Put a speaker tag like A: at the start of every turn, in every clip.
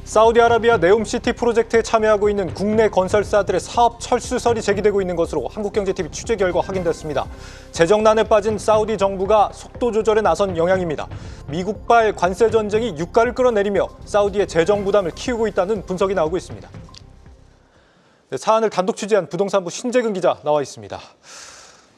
A: 사우디아라비아 네옴시티 프로젝트에 참여하고 있는 국내 건설사들의 사업 철수설이 제기되고 있는 것으로 한국경제TV 취재 결과 확인됐습니다. 재정난에 빠진 사우디 정부가 속도 조절에 나선 영향입니다. 미국발 관세 전쟁이 유가를 끌어내리며 사우디의 재정 부담을 키우고 있다는 분석이 나오고 있습니다. 네, 사안을 단독 취재한 부동산부 신재근 기자 나와 있습니다.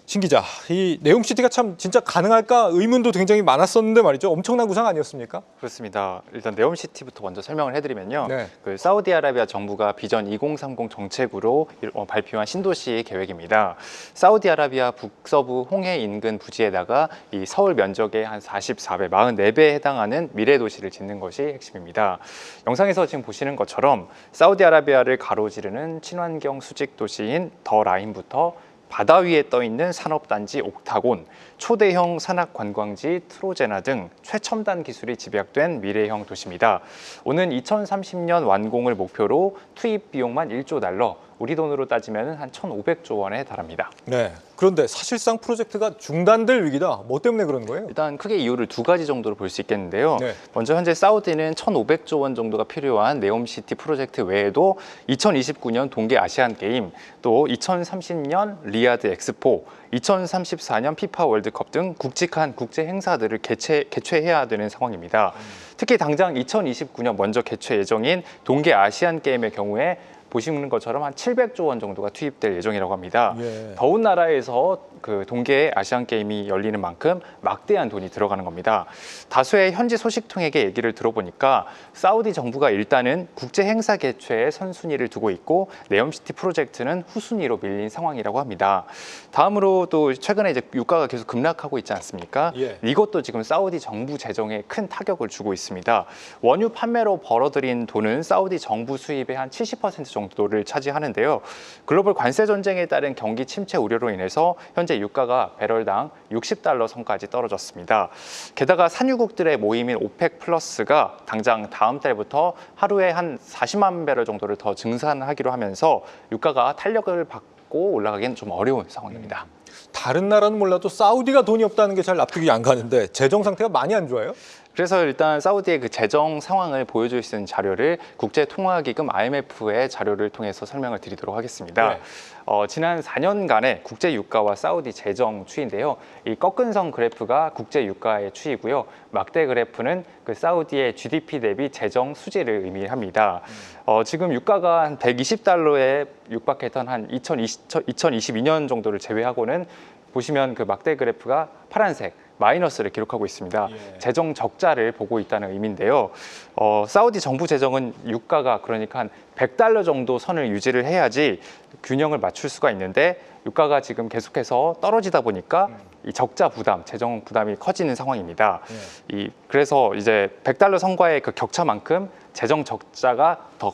A: 신 기자, 이 네옴시티가 참 진짜 가능할까 의문도 굉장히 많았었는데 말이죠. 엄청난 구상 아니었습니까?
B: 그렇습니다. 일단 네옴시티부터 먼저 설명을 해드리면요.
A: 네.
B: 그 사우디아라비아 정부가 비전 2030 정책으로 발표한 신도시 계획입니다. 사우디아라비아 북서부 홍해 인근 부지에다가 이 서울 면적의 한 44배, 44배에 해당하는 미래 도시를 짓는 것이 핵심입니다. 영상에서 지금 보시는 것처럼 사우디아라비아를 가로지르는 친환경 수직 도시인 더 라인부터 바다 위에 떠있는 산업단지 옥타곤, 초대형 산악관광지 트로제나 등 최첨단 기술이 집약된 미래형 도시입니다. 오는 2030년 완공을 목표로 투입 비용만 1조 달러, 우리 돈으로 따지면 한 1,500조 원에 달합니다.
A: 네. 그런데 사실상 프로젝트가 중단될 위기다. 뭐 때문에 그런 거예요?
B: 일단 크게 이유를 두 가지 정도로 볼 수 있겠는데요.
A: 네.
B: 먼저 현재 사우디는 1,500조 원 정도가 필요한 네옴시티 프로젝트 외에도 2029년 동계 아시안 게임, 또 2030년 리야드 엑스포, 2034년 피파 월드컵 등 굵직한 국제 행사들을 개최해야 되는 상황입니다. 특히 당장 2029년 먼저 개최 예정인 동계 아시안 게임의 경우에 보시는 것처럼 한 700조 원 정도가 투입될 예정이라고 합니다.
A: 예.
B: 더운 나라에서 그 동계 아시안 게임이 열리는 만큼 막대한 돈이 들어가는 겁니다. 다수의 현지 소식통에게 얘기를 들어보니까 사우디 정부가 일단은 국제 행사 개최에 선순위를 두고 있고 네옴시티 프로젝트는 후순위로 밀린 상황이라고 합니다. 다음으로 또 최근에 이제 유가가 계속 급락하고 있지 않습니까?
A: 예.
B: 이것도 지금 사우디 정부 재정에 큰 타격을 주고 있습니다. 원유 판매로 벌어들인 돈은 사우디 정부 수입의 한 70% 정도를 차지하는데요. 글로벌 관세 전쟁에 따른 경기 침체 우려로 인해서 현재 유가가 배럴당 60달러 선까지 떨어졌습니다. 게다가 산유국들의 모임인 오펙 플러스가 당장 다음 달부터 하루에 한 40만 배럴 정도를 더 증산하기로 하면서 유가가 탄력을 받고 올라가기는 좀 어려운 상황입니다.
A: 다른 나라는 몰라도 사우디가 돈이 없다는 게 잘 납득이 안 가는데 재정 상태가 많이 안 좋아요?
B: 그래서 일단 사우디의 그 재정 상황을 보여줄 수 있는 자료를 국제통화기금 IMF의 자료를 통해서 설명을 드리도록 하겠습니다.
A: 네.
B: 지난 4년간의 국제 유가와 사우디 재정 추이인데요. 이 꺾은 선 그래프가 국제 유가의 추이고요. 막대 그래프는 그 사우디의 GDP 대비 재정 수지를 의미합니다. 지금 유가가 한 120달러에 육박했던 한 2022년 정도를 제외하고는 보시면 그 막대 그래프가 파란색 마이너스를 기록하고 있습니다.
A: 예.
B: 재정 적자를 보고 있다는 의미인데요. 사우디 정부 재정은 유가가 그러니까 한 100달러 정도 선을 유지를 해야지 균형을 맞출 수가 있는데 유가가 지금 계속해서 떨어지다 보니까 이 적자 부담, 재정 부담이 커지는 상황입니다. 그래서 이제 100달러 선과의 그 격차만큼 재정 적자가 더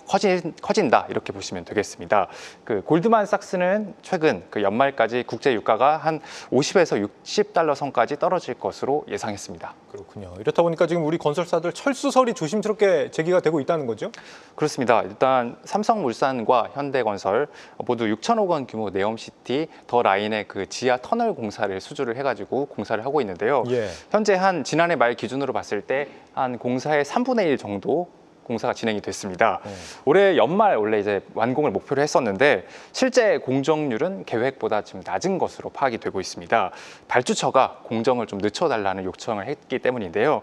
B: 커진다 이렇게 보시면 되겠습니다. 그 골드만삭스는 최근 그 연말까지 국제 유가가 한 50에서 60달러 선까지 떨어질 것으로 예상했습니다.
A: 그렇군요. 이렇다 보니까 지금 우리 건설사들 철수설이 조심스럽게 제기가 되고 있다는 거죠?
B: 그렇습니다. 일단 삼성물산과 현대건설 모두 6천억 원 규모 네옴시티 더 라인의 그 지하 터널 공사를 수주를 해가지고 공사를 하고 있는데요.
A: 예.
B: 현재 한 지난해 말 기준으로 봤을 때 한 공사의 3분의 1 정도 공사가 진행이 됐습니다. 올해 연말 원래 이제 완공을 목표로 했었는데 실제 공정률은 계획보다 지금 낮은 것으로 파악이 되고 있습니다. 발주처가 공정을 좀 늦춰달라는 요청을 했기 때문인데요.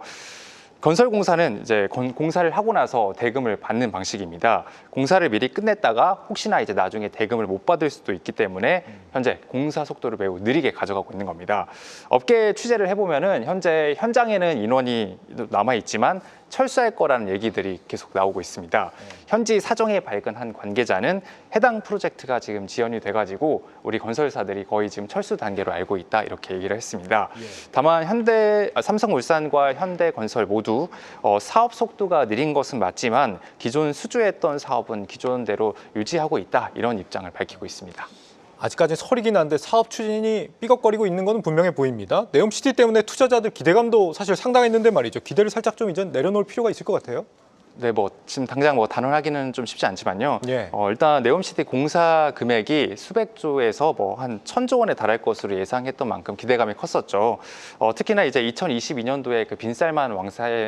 B: 건설공사는 이제 공사를 하고 나서 대금을 받는 방식입니다. 공사를 미리 끝냈다가 혹시나 이제 나중에 대금을 못 받을 수도 있기 때문에 현재 공사 속도를 매우 느리게 가져가고 있는 겁니다. 업계 취재를 해보면은 현재 현장에는 인원이 남아 있지만 철수할 거라는 얘기들이 계속 나오고 있습니다. 현지 사정에 밝은 한 관계자는 해당 프로젝트가 지금 지연이 돼가지고 우리 건설사들이 거의 지금 철수 단계로 알고 있다 이렇게 얘기를 했습니다. 다만 삼성물산과 현대건설 모두 사업 속도가 느린 것은 맞지만 기존 수주했던 사업은 기존대로 유지하고 있다 이런 입장을 밝히고 있습니다.
A: 아직까지 설이긴 한데 사업 추진이 삐걱거리고 있는 건 분명해 보입니다. 네옴시티 때문에 투자자들 기대감도 사실 상당했는데 말이죠. 기대를 살짝 좀 이제 내려놓을 필요가 있을 것 같아요.
B: 네, 뭐 지금 당장 뭐 단언하기는 좀 쉽지 않지만요.
A: 예.
B: 일단 네옴시티 공사 금액이 수백조에서 뭐 한 1,000조 원에 달할 것으로 예상했던 만큼 기대감이 컸었죠. 특히나 이제 2022년도에 그 빈살만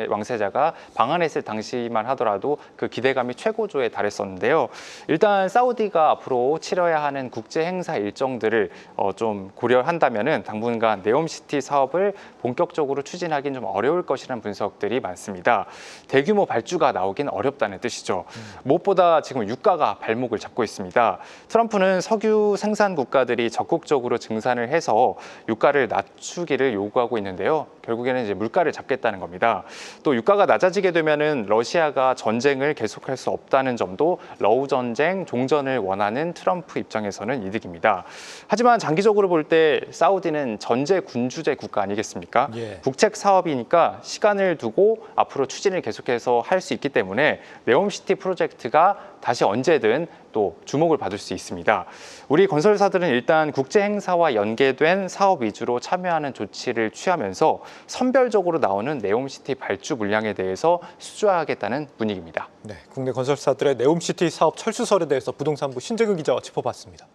B: 왕세자가 방한했을 당시만 하더라도 그 기대감이 최고조에 달했었는데요. 일단 사우디가 앞으로 치러야 하는 국제 행사 일정들을 좀 고려한다면은 당분간 네옴시티 사업을 본격적으로 추진하기는 좀 어려울 것이라는 분석들이 많습니다. 대규모 발주가 나오긴 어렵다는 뜻이죠. 무엇보다 지금 유가가 발목을 잡고 있습니다. 트럼프는 석유 생산 국가들이 적극적으로 증산을 해서 유가를 낮추기를 요구하고 있는데요. 결국에는 이제 물가를 잡겠다는 겁니다. 또 유가가 낮아지게 되면은 러시아가 전쟁을 계속할 수 없다는 점도 러우 전쟁 종전을 원하는 트럼프 입장에서는 이득입니다. 하지만 장기적으로 볼 때 사우디는 전제 군주제 국가 아니겠습니까?
A: 예.
B: 국책 사업이니까 시간을 두고 앞으로 추진을 계속해서 할 수 있기 때문에 네옴시티 프로젝트가 다시 언제든 또 주목을 받을 수 있습니다. 우리 건설사들은 일단 국제 행사와 연계된 사업 위주로 참여하는 조치를 취하면서 선별적으로 나오는 네옴시티 발주 물량에 대해서 수주하겠다는 분위기입니다.
A: 네, 국내 건설사들의 네옴시티 사업 철수설에 대해서 부동산부 신재근 기자와 짚어봤습니다.